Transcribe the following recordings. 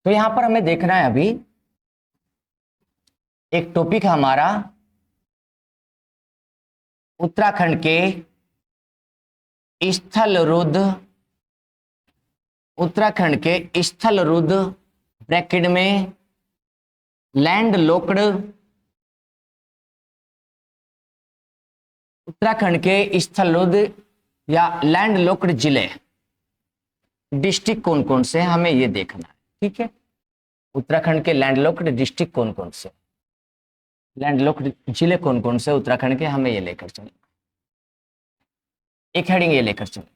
तो यहां पर हमें देखना है अभी एक टॉपिक है हमारा उत्तराखंड के स्थलरुद्ध, उत्तराखंड के स्थलरुद्ध ब्रैकेट में लैंड लॉक्ड, उत्तराखंड के स्थलरुद्ध या लैंड लॉक्ड जिले डिस्ट्रिक्ट कौन कौन से हमें ये देखना है। ठीक है, उत्तराखंड के लैंड लॉक्ड डिस्ट्रिक्ट कौन कौन से, लैंड लॉक्ड जिले कौन कौन से उत्तराखंड के, हमें ये लेकर चले, एक हेडिंग ये लेकर चले।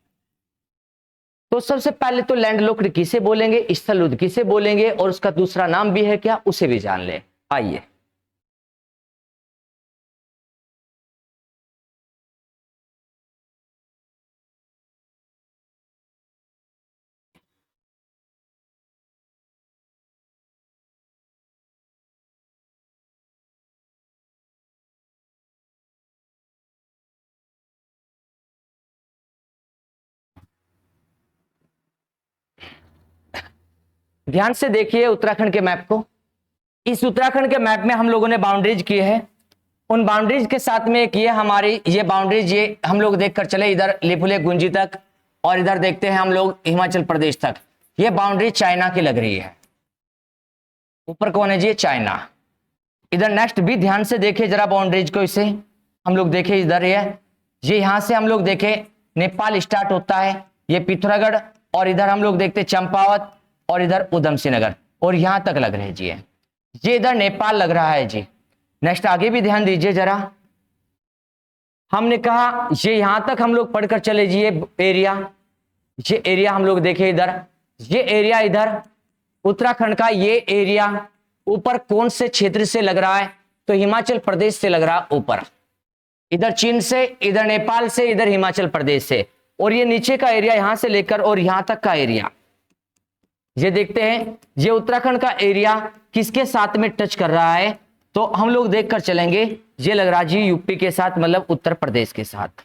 तो सबसे पहले तो लैंड लॉक्ड किसे बोलेंगे, स्थलरुद्ध किसे बोलेंगे, और उसका दूसरा नाम भी है क्या, उसे भी जान ले। आइए, ध्यान से देखिए उत्तराखंड के मैप को। इस उत्तराखंड के मैप में हम लोगों ने बाउंड्रीज किए हैं, उन बाउंड्रीज के साथ में एक ये हमारी ये बाउंड्रीज, ये हम लोग देखकर चले इधर लिपुलेख गुंजी तक, और इधर देखते हैं हम लोग हिमाचल प्रदेश तक। ये बाउंड्री चाइना की लग रही है, ऊपर कौन है जी, चाइना। इधर नेक्स्ट भी ध्यान से देखिए जरा बाउंड्रीज को, इसे हम लोग देखें इधर ये यहां से हम लोग देखें नेपाल स्टार्ट होता है, ये पिथौरागढ़, और इधर हम लोग देखते चंपावत, और इधर उधम सिंह नगर, और यहां तक लग रहे हैं जी, ये इधर नेपाल लग रहा है जी। नेक्स्ट आगे भी ध्यान दीजिए जरा, हमने कहा ये यहां तक हम लोग पढ़कर चले जी, ये एरिया हम लोग देखें इधर, ये एरिया इधर उत्तराखंड का, ये एरिया ऊपर कौन से क्षेत्र से लग रहा है, तो हिमाचल प्रदेश से लग रहा है ऊपर, इधर चीन से, इधर नेपाल से, इधर हिमाचल प्रदेश से, और ये नीचे का एरिया यहां से लेकर और यहां तक का एरिया, ये देखते हैं ये उत्तराखंड का एरिया किसके साथ में टच कर रहा है, तो हम लोग देखकर चलेंगे, ये लग रहा जी यूपी के साथ, मतलब उत्तर प्रदेश के साथ।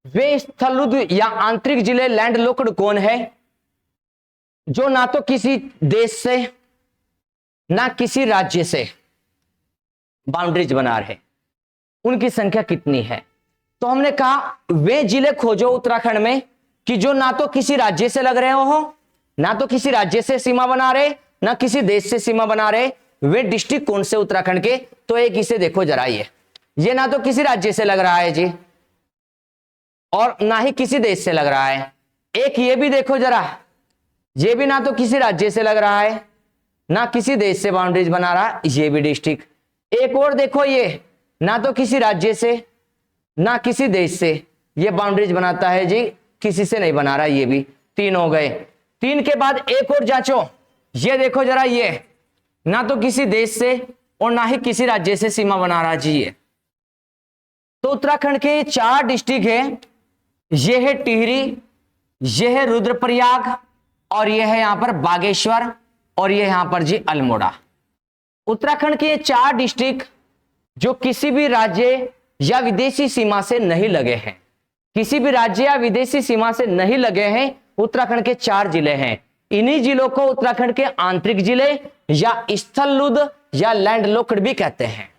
वे स्थलरुद्ध या आंतरिक जिले लैंड लॉक्ड कौन है, जो ना तो किसी देश से ना किसी राज्य से बाउंड्रीज बना रहे, उनकी संख्या कितनी है। तो हमने कहा वे जिले खोजो उत्तराखंड में कि जो ना तो किसी राज्य से लग रहे हो, ना तो किसी राज्य से सीमा बना रहे, ना किसी देश से सीमा बना रहे, वे डिस्ट्रिक्ट कौन से उत्तराखंड के। तो एक इसे देखो जरा, ये ना तो किसी राज्य से लग रहा है जी, और ना ही किसी देश से लग रहा है। एक ये भी देखो जरा, ये भी ना तो किसी राज्य से लग रहा है, ना किसी देश से बाउंड्रीज बना रहा है, ये भी डिस्ट्रिक्ट। एक और देखो, ये ना तो किसी राज्य से ना किसी देश से ये बाउंड्रीज बनाता है जी, किसी से नहीं बना रहा, ये भी तीन हो गए। तीन के बाद एक और जांचो, ये देखो जरा, ये ना तो किसी देश से और ना ही किसी राज्य से सीमा बना रहा जी। ये तो उत्तराखंड के 4 डिस्ट्रिक्ट है, ये है टिहरी, ये है रुद्रप्रयाग, और ये है यहां पर बागेश्वर, और ये यहां पर जी अल्मोड़ा। उत्तराखंड के 4 डिस्ट्रिक्ट जो किसी भी राज्य या विदेशी सीमा से नहीं लगे हैं, किसी भी राज्य या विदेशी सीमा से नहीं लगे हैं, उत्तराखंड के 4 जिले हैं। इन्हीं जिलों को उत्तराखंड के आंतरिक जिले या स्थलरुद्ध या लैंड लॉक्ड भी कहते हैं।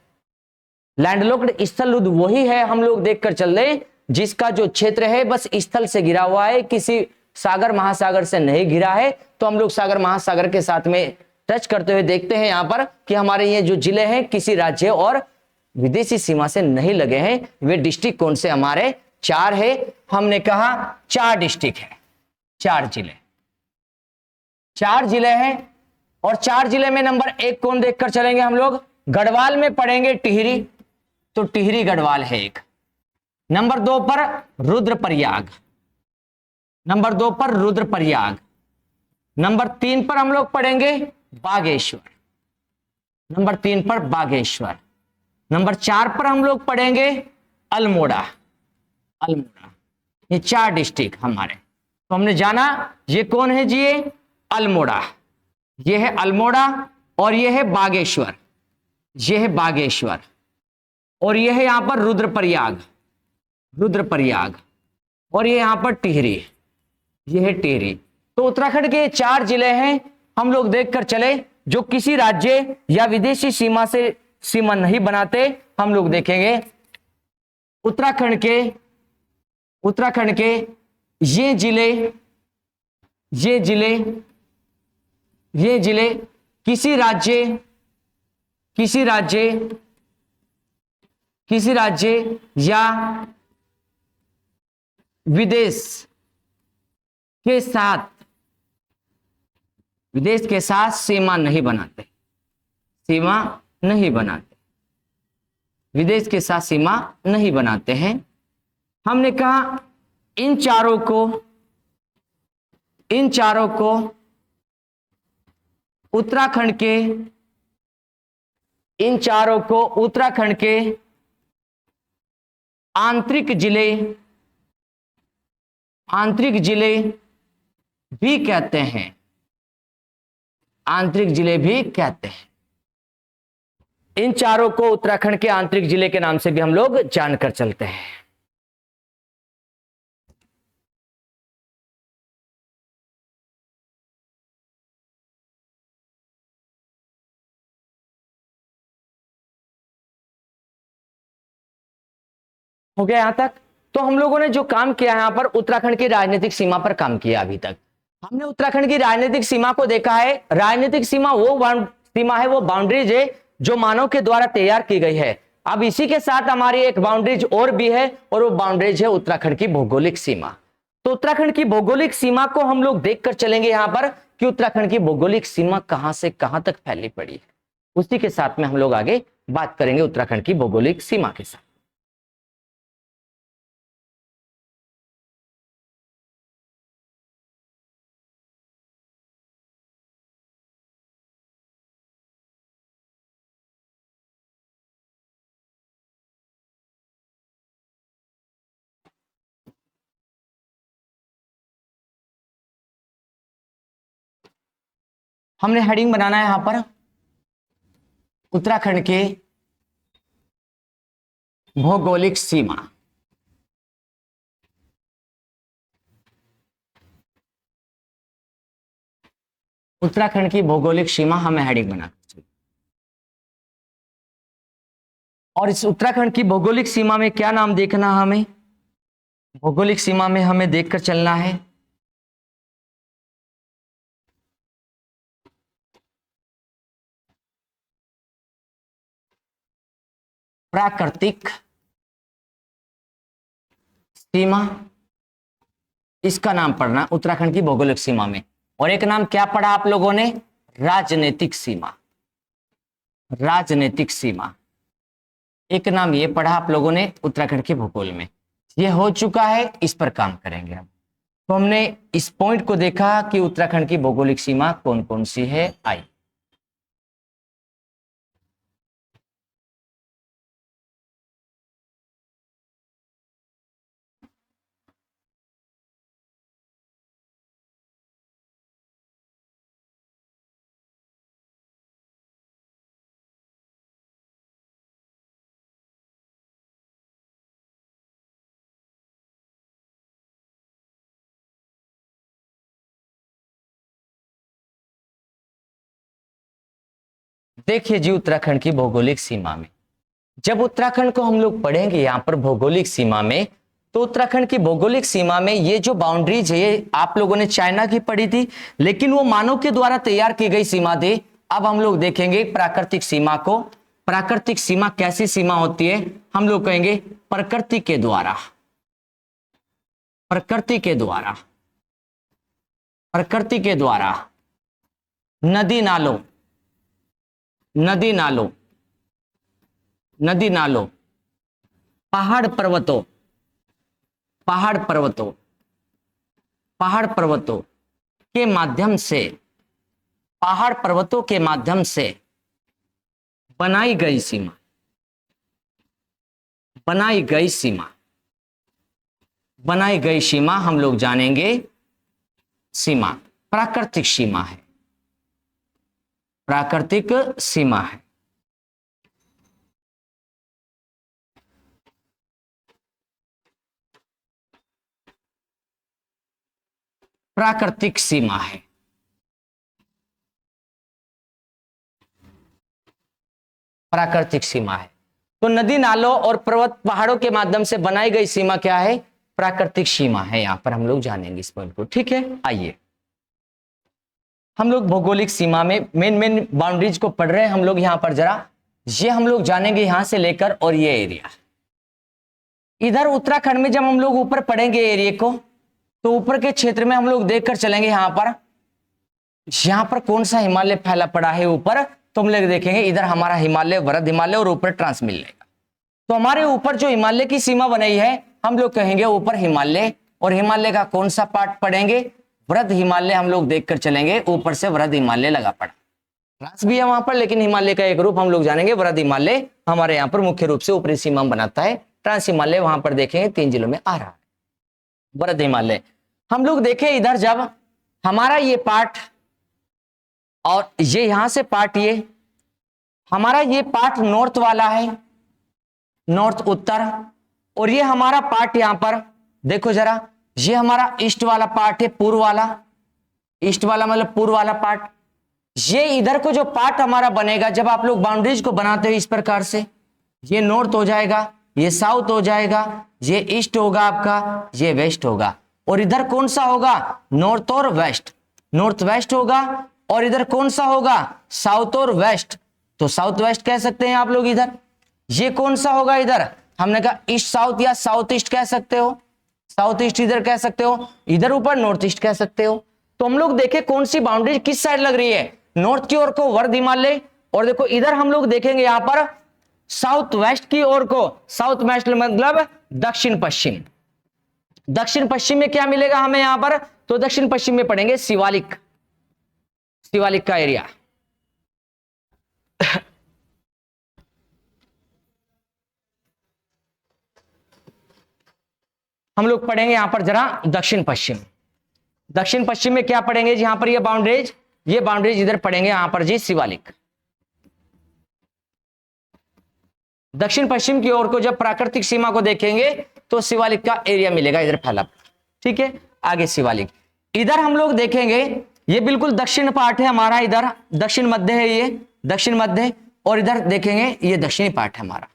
लैंड लॉक्ड स्थलरुद्ध वही है, हम लोग देखकर चल रहे, जिसका जो क्षेत्र है बस स्थल से घिरा हुआ है, किसी सागर महासागर से नहीं घिरा है। तो हम लोग सागर महासागर के साथ में टच करते हुए देखते हैं यहां पर कि हमारे ये जो जिले हैं किसी राज्य और विदेशी सीमा से नहीं लगे हैं। वे डिस्ट्रिक्ट कौन से हमारे 4 है, हमने कहा 4 डिस्ट्रिक्ट है, 4 जिले, 4 जिले हैं। और 4 जिले में नंबर 1 कौन देखकर चलेंगे हम लोग, गढ़वाल में पढ़ेंगे टिहरी, तो टिहरी गढ़वाल है एक। नंबर 2 पर रुद्रप्रयाग, नंबर 2 पर रुद्रप्रयाग। नंबर 3 पर हम लोग पढ़ेंगे बागेश्वर, नंबर 3 पर बागेश्वर। नंबर 4 पर हम लोग पढ़ेंगे अल्मोड़ा, अल्मोड़ा। ये 4 डिस्ट्रिक्ट हमारे। तो हमने जाना ये कौन है जी, ये अल्मोड़ा, ये है अल्मोड़ा, और ये है बागेश्वर, ये है बागेश्वर, और ये है यहां पर रुद्रप्रयाग, रुद्रप्रयाग। और ये यहां पर टिहरी, ये है टिहरी। तो उत्तराखंड के 4 जिले हैं, हम लोग देखकर चले, जो किसी राज्य या विदेशी सीमा से सीमा नहीं बनाते। हम लोग देखेंगे उत्तराखंड के ये जिले, ये जिले, ये जिले किसी राज्य, किसी राज्य, किसी राज्य या विदेश के साथ, विदेश के साथ सीमा नहीं बनाते, सीमा नहीं बनाते, विदेश के साथ सीमा नहीं बनाते हैं। हमने कहा इन चारों को, इन चारों को उत्तराखंड के, इन चारों को उत्तराखंड के आंतरिक जिले, आंतरिक जिले भी कहते हैं, आंतरिक जिले भी कहते हैं। इन चारों को उत्तराखंड के आंतरिक जिले के नाम से भी हम लोग जानकर चलते हैं। हो गया यहां तक? तो हम लोगों ने जो काम किया यहां पर उत्तराखंड की राजनीतिक सीमा पर काम किया। अभी तक हमने उत्तराखंड की राजनीतिक सीमा को देखा है। राजनीतिक सीमा वो सीमा है, वो बाउंड्रीज है जो मानव के द्वारा तैयार की गई है। अब इसी के साथ हमारी एक बाउंड्रीज और भी है, और वो बाउंड्रीज है उत्तराखंड की भौगोलिक सीमा। तो उत्तराखंड की भौगोलिक सीमा को हम लोग देखकर चलेंगे यहां पर कि उत्तराखंड की भौगोलिक सीमा कहां से कहां तक फैली पड़ी है। उसी के साथ में हम लोग आगे बात करेंगे उत्तराखंड की भौगोलिक सीमा के साथ। हमने हेडिंग बनाना है यहां पर उत्तराखंड के भौगोलिक सीमा। उत्तराखंड की भौगोलिक सीमा हमें हेडिंग बनाना चाहिए। और इस उत्तराखंड की भौगोलिक सीमा में क्या नाम देखना, हमें भौगोलिक सीमा में हमें देखकर चलना है प्राकृतिक सीमा। इसका नाम पढ़ना उत्तराखंड की भौगोलिक सीमा में। और एक नाम क्या पढ़ा आप लोगों ने? राजनीतिक सीमा, राजनीतिक सीमा। एक नाम ये पढ़ा आप लोगों ने उत्तराखंड के भूगोल में। ये हो चुका है, इस पर काम करेंगे हम। तो हमने इस पॉइंट को देखा कि उत्तराखंड की भौगोलिक सीमा कौन कौन सी है। आई देखिए जी, उत्तराखंड की भौगोलिक सीमा में जब उत्तराखंड को हम लोग पढ़ेंगे यहां पर भौगोलिक सीमा में, तो उत्तराखंड की भौगोलिक सीमा में ये जो बाउंड्रीज है, ये आप लोगों ने चाइना की पढ़ी थी, लेकिन वो मानव के द्वारा तैयार की गई सीमा थी। अब हम लोग देखेंगे प्राकृतिक सीमा को। प्राकृतिक सीमा कैसी सीमा होती है? हम लोग कहेंगे प्रकृति के द्वारा, प्रकृति के द्वारा, प्रकृति के द्वारा नदी नालों, नदी नालों, नदी नालों, पहाड़ पर्वतों, पहाड़ पर्वतों, पहाड़ पर्वतों के माध्यम से, पहाड़ पर्वतों के माध्यम से बनाई गई सीमा, बनाई गई सीमा, बनाई गई सीमा हम लोग जानेंगे सीमा प्राकृतिक सीमा है, प्राकृतिक सीमा है। प्राकृतिक सीमा है। प्राकृतिक सीमा है। तो नदी नालों और पर्वत पहाड़ों के माध्यम से बनाई गई सीमा क्या है? प्राकृतिक सीमा है। यहां पर हम लोग जानेंगे इस पॉइंट को। ठीक है, आइए हम लोग भौगोलिक सीमा में मेन बाउंड्रीज को पढ़ रहे हैं हम लोग। यहां पर जरा ये हम लोग जानेंगे यहां से लेकर, और ये एरिया इधर उत्तराखंड में जब हम लोग ऊपर पढ़ेंगे एरिया को, तो ऊपर के क्षेत्र में हम लोग देखकर चलेंगे यहां पर कौन सा हिमालय फैला पड़ा है ऊपर, तो हम लोग देखेंगे इधर हमारा हिमालय, वृद्ध हिमालय और ऊपर ट्रांस मिलेगा। तो हमारे ऊपर जो हिमालय की सीमा बनाई है हम लोग कहेंगे ऊपर हिमालय, और हिमालय का कौन सा पार्ट पढ़ेंगे? वृद्ध हिमालय हम लोग देखकर चलेंगे। ऊपर से वृद्ध हिमालय लगा पड़ा, ट्रांस भी है वहां पर, लेकिन हिमालय का एक रूप हम लोग जानेंगे। वृद्ध हिमालय हमारे यहाँ पर मुख्य रूप से ऊपरी सीमा बनाता है। ट्रांस हिमालय वहां पर देखेंगे 3 जिलों में आ रहा है। वृद्ध हिमालय हम लोग देखें इधर, जब हमारा ये पार्ट और ये यहां से पार्ट, ये हमारा ये पार्ट नॉर्थ वाला है, नॉर्थ उत्तर, और ये हमारा पार्ट यहां पर देखो जरा, ये हमारा ईस्ट वाला पार्ट है, पूर्व वाला। ईस्ट वाला मतलब पूर्व वाला पार्ट। ये इधर को जो पार्ट हमारा बनेगा, जब आप लोग बाउंड्रीज को बनाते हो इस प्रकार से, ये नॉर्थ हो जाएगा, ये साउथ हो जाएगा, ये ईस्ट होगा आपका, ये वेस्ट होगा, और इधर कौन सा होगा? नॉर्थ और वेस्ट। नॉर्थ वेस्ट होगा, और इधर कौन सा होगा? साउथ और वेस्ट। तो साउथ वेस्ट कह सकते हैं आप लोग इधर। ये कौन सा होगा? इधर हमने कहा ईस्ट साउथ या साउथ ईस्ट कह सकते हो, साउथ ईस्ट इधर कह सकते हो, इधर ऊपर नॉर्थ ईस्ट कह सकते हो। तो हम लोग देखें कौन सी बाउंड्री किस साइड लग रही है? नॉर्थ की ओर को वृद्ध हिमालय, और देखो इधर हम लोग देखेंगे यहां पर साउथ वेस्ट की ओर को, साउथ वेस्ट मतलब दक्षिण पश्चिम। दक्षिण पश्चिम में क्या मिलेगा हमें यहां पर? तो दक्षिण पश्चिम में पड़ेंगे शिवालिक, शिवालिक का एरिया। हम लोग पढ़ेंगे यहां पर जरा दक्षिण पश्चिम। दक्षिण पश्चिम में क्या पढ़ेंगे? यहां पर ये बाउंड्रीज इधर पढ़ेंगे यहां पर जी शिवालिक। दक्षिण पश्चिम की ओर को जब प्राकृतिक सीमा को देखेंगे तो शिवालिक का एरिया मिलेगा इधर फैला। ठीक है, आगे शिवालिक। इधर हम लोग देखेंगे ये बिल्कुल दक्षिण पार्ट है हमारा, इधर दक्षिण मध्य है, ये दक्षिण मध्य, और इधर देखेंगे ये दक्षिणी पार्ट है हमारा।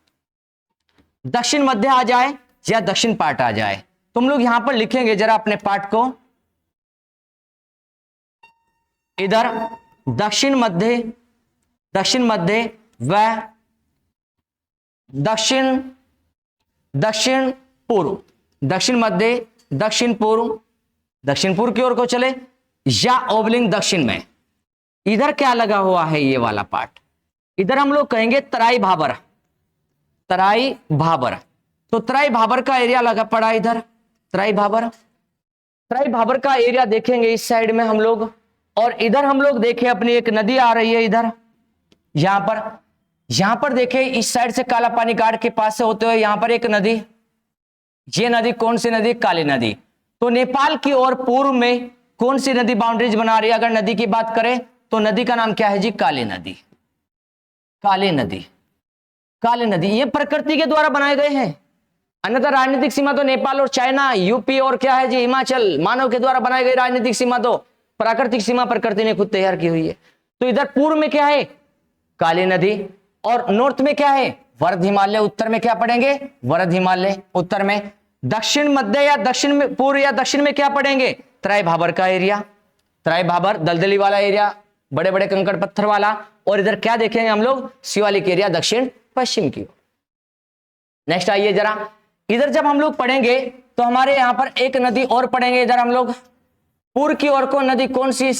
दक्षिण मध्य आ जाए या दक्षिण पार्ट आ जाए, तो हम लोग यहां पर लिखेंगे जरा अपने पार्ट को, इधर दक्षिण मध्य व दक्षिण पूर्व, दक्षिण मध्य दक्षिण पूर्व की ओर को चले, या ओबलिंग दक्षिण में। इधर क्या लगा हुआ है? ये वाला पार्ट, इधर हम लोग कहेंगे तराई भाबर। तो तराई भाबर का एरिया लगा पड़ा इधर, तराई भाबर का एरिया देखेंगे इस साइड में हम लोग। और इधर हम लोग देखें अपनी एक नदी आ रही है इधर, यहां पर देखें इस साइड से काला पानी घाट के पास से होते हुए यहां पर एक नदी, ये नदी कौन सी नदी? काली नदी। तो नेपाल की ओर पूर्व में कौन सी नदी बाउंड्रीज बना रही है? अगर नदी की बात करें तो नदी का नाम क्या है जी? काली नदी। काली नदी ये प्रकृति के द्वारा बनाए गए हैं, अन्यथा राजनीतिक सीमा तो नेपाल और चाइना, यूपी और क्या है जी? हिमाचल, मानव के द्वारा बनाई गई राजनीतिक सीमा। तो प्राकृतिक सीमा प्रकृति ने खुद तैयार की हुई है। तो इधर पूर्व में क्या है? काली नदी, और नॉर्थ में क्या है? वृद्ध हिमालय। उत्तर में क्या पढ़ेंगे? वृद्ध हिमालय उत्तर में। दक्षिण मध्य या दक्षिण में, पूर्व या दक्षिण में क्या पढ़ेंगे? तराई भाबर का एरिया, तराई भाबर दलदली वाला एरिया, बड़े बड़े कंकड़ पत्थर वाला। और इधर क्या देखेंगे हम लोग? शिवालिक एरिया दक्षिण पश्चिम की ओर। नेक्स्ट आइए जरा, इधर जब हम लोग पढ़ेंगे तो हमारे यहां पर एक नदी और पढ़ेंगे। इधर हम लोग पूर्व की ओर को नदी कौन सी?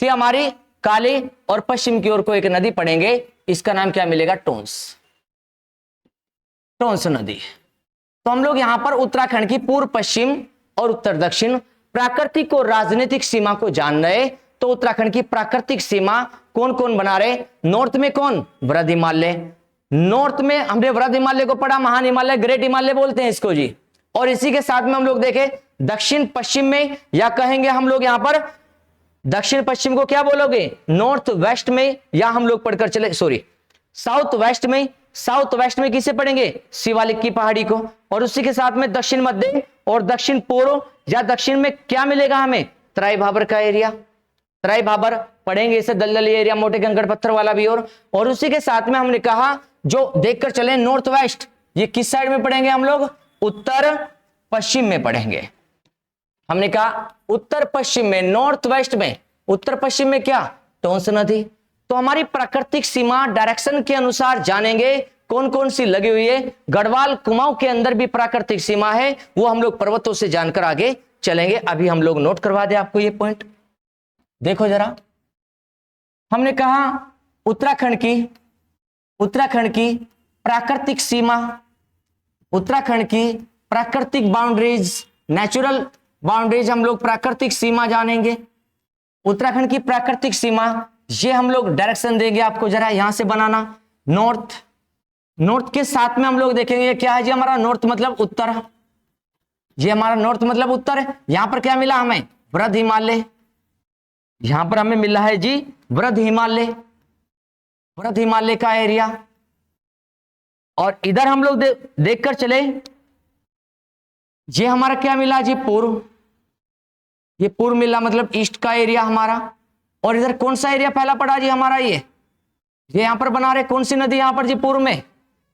थी हमारी काली, और पश्चिम की ओर को एक नदी पढ़ेंगे, इसका नाम क्या मिलेगा? टोंस नदी। तो हम लोग यहां पर उत्तराखंड की पूर्व पश्चिम और उत्तर दक्षिण प्राकृतिक और राजनीतिक सीमा को जान रहे। तो उत्तराखंड की प्राकृतिक सीमा कौन कौन बना रहे? नॉर्थ में कौन? वृद्ध हिमालय। नॉर्थ में हमने वृद्ध हिमालय को पढ़ा, महान हिमालय, ग्रेट हिमालय बोलते हैं इसको जी। और इसी के साथ में हम लोग देखें दक्षिण पश्चिम में, या कहेंगे हम लोग यहां पर दक्षिण पश्चिम को क्या बोलोगे? नॉर्थ वेस्ट में, या हम लोग पढ़कर चले साउथ वेस्ट में। साउथ वेस्ट में किसे पढ़ेंगे? शिवालिक की पहाड़ी को। और उसी के साथ में दक्षिण मध्य और दक्षिण पूर्व या दक्षिण में क्या मिलेगा हमें? तराई भाबर का एरिया, तराई भाबर पढ़ेंगे इसे, दलदली एरिया, मोटे कंकड़ पत्थर वाला भी। और उसी के साथ में हमने कहा जो देखकर चले नॉर्थ वेस्ट, ये किस साइड में पढ़ेंगे हम लोग, उत्तर पश्चिम में पढ़ेंगे। हमने कहा उत्तर पश्चिम में, नॉर्थ वेस्ट में, उत्तर पश्चिम में क्या, टोंस नदी। तो हमारी प्राकृतिक सीमा डायरेक्शन के अनुसार जानेंगे कौन कौन सी लगी हुई है। गढ़वाल कुमाऊं के अंदर भी प्राकृतिक सीमा है, वो हम लोग पर्वतों से जानकर आगे चलेंगे। अभी हम लोग नोट करवा दे आपको ये पॉइंट, देखो जरा। हमने कहा उत्तराखंड की प्राकृतिक सीमा, उत्तराखंड की प्राकृतिक बाउंड्रीज, नेचुरल बाउंड्रीज, हम लोग प्राकृतिक सीमा जानेंगे। उत्तराखंड की प्राकृतिक सीमा, ये हम लोग डायरेक्शन देंगे आपको, जरा यहां से बनाना। नॉर्थ के साथ में हम लोग देखेंगे क्या है जी, हमारा नॉर्थ मतलब उत्तर, ये हमारा नॉर्थ मतलब उत्तर है। यहां पर क्या मिला हमें, वृद्ध हिमालय, यहां पर हमें मिला है जी वृद्ध हिमालय का एरिया। और इधर हम लोग देखकर चले, ये हमारा क्या मिला जी, पूर्व, ये पूर्व मिला मतलब ईस्ट का एरिया हमारा। और इधर कौन सा एरिया पहला पड़ा जी हमारा, ये यहां पर बना रहे कौन सी नदी यहां पर जी, पूर्व में,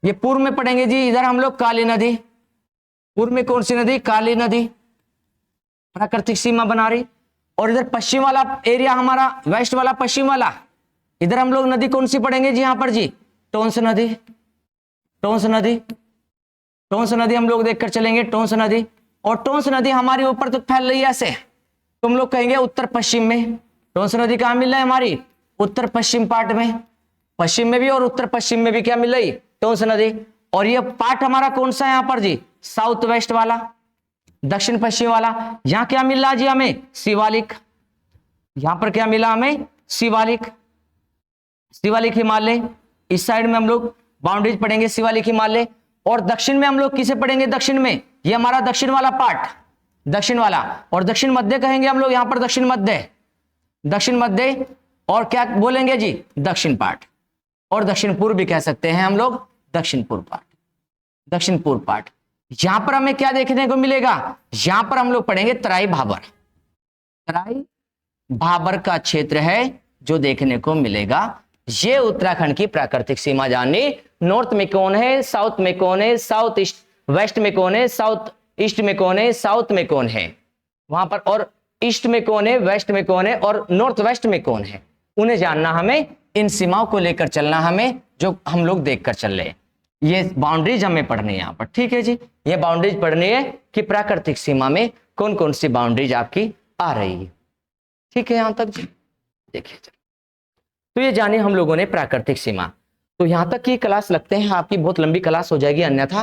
ये पूर्व में पढ़ेंगे जी। इधर हम लोग काली नदी, पूर्व में कौन सी नदी, काली नदी, प्राकृतिक सीमा बना रही। और इधर पश्चिम वाला एरिया हमारा, वेस्ट वाला, पश्चिम वाला, इधर हम लोग नदी कौन सी पढ़ेंगे जी, यहां पर जी टोंस नदी, टोंस नदी हम लोग देखकर चलेंगे, टोंस नदी। और टोंस नदी हमारी ऊपर तो फैल रही है ऐसे, तुम लोग कहेंगे उत्तर पश्चिम में। टोंस नदी कहां मिल रहा है हमारी, उत्तर पश्चिम पार्ट में, पश्चिम में भी और उत्तर पश्चिम में भी क्या मिल रही, टोंस नदी। और ये पार्ट हमारा कौन सा है यहाँ पर जी, साउथ वेस्ट वाला, दक्षिण पश्चिम वाला। यहां क्या मिल रहा जी हमें, शिवालिक, यहां पर क्या मिला हमें, शिवालिक हिमालय। इस साइड में हम लोग बाउंड्रीज पढ़ेंगे शिवालिक हिमालय। और दक्षिण में हम लोग किसे पढ़ेंगे, दक्षिण में, ये हमारा दक्षिण वाला पार्ट, दक्षिण वाला। और दक्षिण मध्य कहेंगे हम लोग यहां पर, दक्षिण मध्य। और क्या बोलेंगे जी, दक्षिण पार्ट। और दक्षिण पूर्व भी कह सकते हैं हम लोग, दक्षिण पूर्व पार्ट। यहां पर हमें क्या देखने को मिलेगा, यहां पर हम लोग पढ़ेंगे तराई भाबर का क्षेत्र है जो देखने को मिलेगा। ये उत्तराखंड की प्राकृतिक सीमा जाननी, नॉर्थ में कौन है, साउथ में कौन है, साउथ ईस्ट, वेस्ट में कौन है, साउथ ईस्ट में कौन है, साउथ में कौन है वहां पर, और ईस्ट में कौन है, वेस्ट में कौन है, और नॉर्थ वेस्ट में कौन है, उन्हें जानना हमें। इन सीमाओं को लेकर चलना हमें, जो हम लोग देखकर चल रहे हैं। ये बाउंड्रीज हमें पढ़नी है यहाँ पर, ठीक है जी। ये बाउंड्रीज पढ़नी है कि प्राकृतिक सीमा में कौन कौन सी बाउंड्रीज आपकी आ रही है, ठीक है यहां तक जी। देखिए तो ये जाने हम लोगों ने प्राकृतिक सीमा। तो यहां तक की क्लास लगते हैं आपकी बहुत लंबी क्लास हो जाएगी अन्यथा,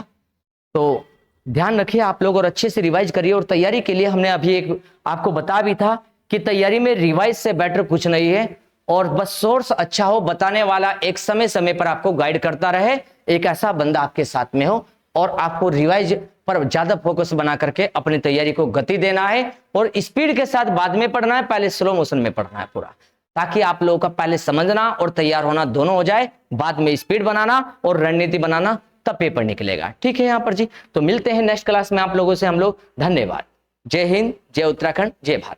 तो ध्यान रखिए आप लोग और अच्छे से रिवाइज करिए। और तैयारी के लिए हमने अभी एक आपको बता भी था कि तैयारी में रिवाइज से बेटर कुछ नहीं है, और बस सोर्स अच्छा हो, बताने वाला एक समय समय पर आपको गाइड करता रहे, एक ऐसा बंदा आपके साथ में हो, और आपको रिवाइज पर ज्यादा फोकस बना करके अपनी तैयारी को गति देना है। और स्पीड के साथ बाद में पढ़ना है, पहले स्लो मोशन में पढ़ना है पूरा, ताकि आप लोगों का पहले समझना और तैयार होना दोनों हो जाए, बाद में स्पीड बनाना और रणनीति बनाना, तब पेपर निकलेगा, ठीक है यहाँ पर जी। तो मिलते हैं नेक्स्ट क्लास में आप लोगों से हम लोग। धन्यवाद। जय हिंद, जय उत्तराखंड, जय भारत।